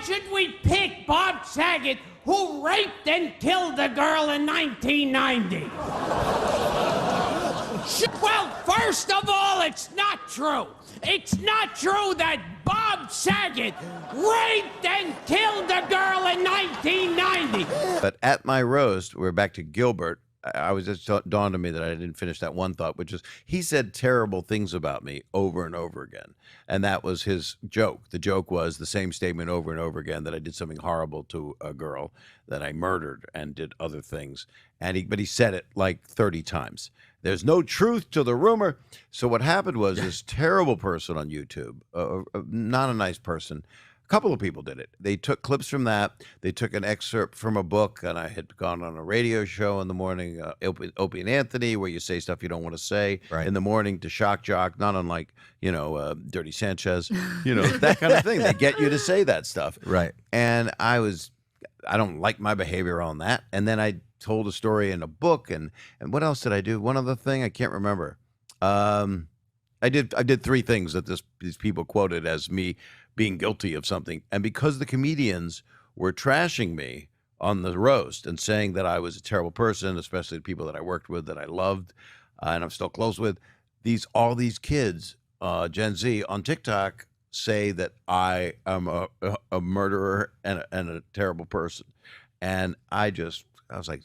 should we pick Bob Saget, who raped and killed a girl in 1990? Well, first of all, it's not true. It's not true that Bob Saget raped and killed a girl in 1990. But at my roast, we're back to Gilbert. I was just dawned on me that I didn't finish that one thought, which is he said terrible things about me over and over again. And that was his joke. The joke was the same statement over and over again, that I did something horrible to a girl, that I murdered and did other things. But he said it like 30 times. There's no truth to the rumor. So what happened was this terrible person on YouTube, not a nice person. A couple of people did it. They took clips from that. They took an excerpt from a book, and I had gone on a radio show in the morning, Opie and Anthony, where you say stuff you don't want to say in the morning to shock jock, not unlike, Dirty Sanchez, that kind of thing. They get you to say that stuff. Right. And I don't like my behavior on that. And then I told a story in a book, and what else did I do? One other thing I can't remember. I did three things that these people quoted as me being guilty of something, and because the comedians were trashing me on the roast and saying that I was a terrible person, especially the people that I worked with that I loved and I'm still close with, all these kids, Gen Z on TikTok, say that I am a murderer and a terrible person, and I was like,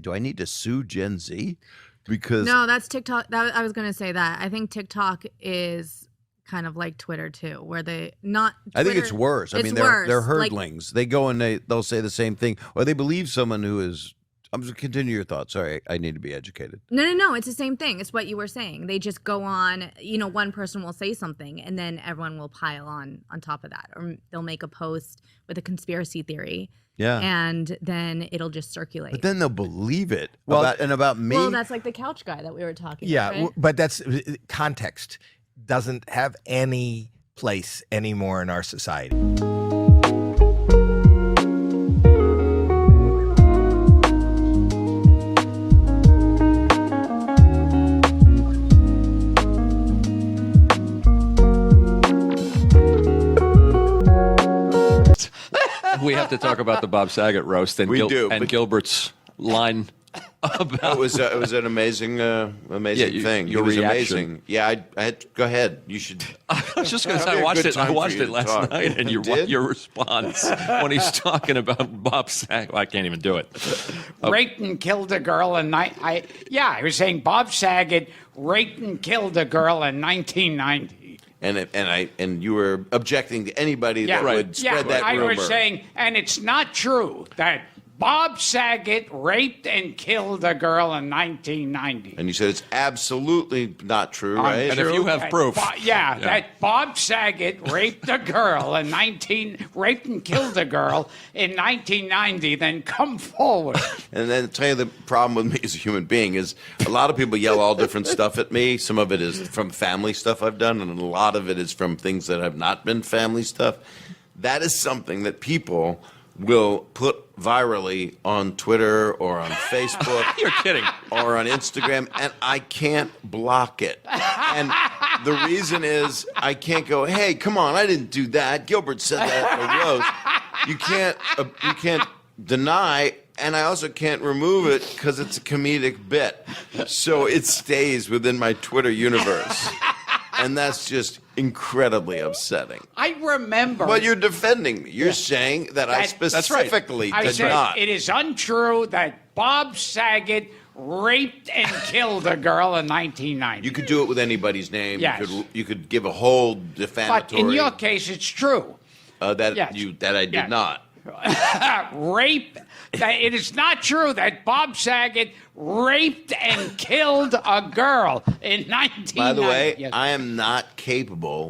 do I need to sue Gen Z? Because no, that's TikTok. I was going to say that. I think TikTok is kind of like Twitter too, where they not. Twitter, I think it's worse. I mean, they're herdlings. They go and they'll say the same thing, or they believe someone who is. I'm just continue your thoughts. Sorry, I need to be educated. No. It's the same thing. It's what you were saying. They just go on. One person will say something, and then everyone will pile on top of that, or they'll make a post with a conspiracy theory. Yeah. And then it'll just circulate. But then they'll believe it. About me. Well, that's like the couch guy that we were talking about. Yeah, right? but that's context doesn't have any place anymore in our society. We have to talk about the Bob Saget roast and, Gilbert's line about it was an amazing thing. Your it was reaction. Amazing. Yeah, I had to, go ahead. You should. I was just going to say, I watched it last night, and your response when he's talking about Bob Saget. Well, I can't even do it. Raped and killed a girl I was saying Bob Saget raped and killed a girl in 1990. And you were objecting to anybody that would spread that rumor. I was saying, and it's not true that Bob Saget raped and killed a girl in 1990. And you said it's absolutely not true, right? And if you have proof. That Bob Saget raped and killed a girl in 1990, then come forward. And then tell you the problem with me as a human being is a lot of people yell all different stuff at me. Some of it is from family stuff I've done, and a lot of it is from things that have not been family stuff. That is something that people will put virally on Twitter or on Facebook. You're kidding. Or on Instagram, and I can't block it. And the reason is I can't go, hey, come on, I didn't do that. Gilbert said that in a roast. You can't deny, and I also can't remove it because it's a comedic bit. So it stays within my Twitter universe. And that's just incredibly upsetting. I remember. Well, you're defending me. You're saying that I specifically did not. It is untrue that Bob Saget raped and killed a giril in 1990. You could do it with anybody's name. Yes. You could give a whole defamatory. But in your case, it's true. That I did not. Rape. It is not true that Bob Saget raped and killed a girl in 1990. By the way, I am not capable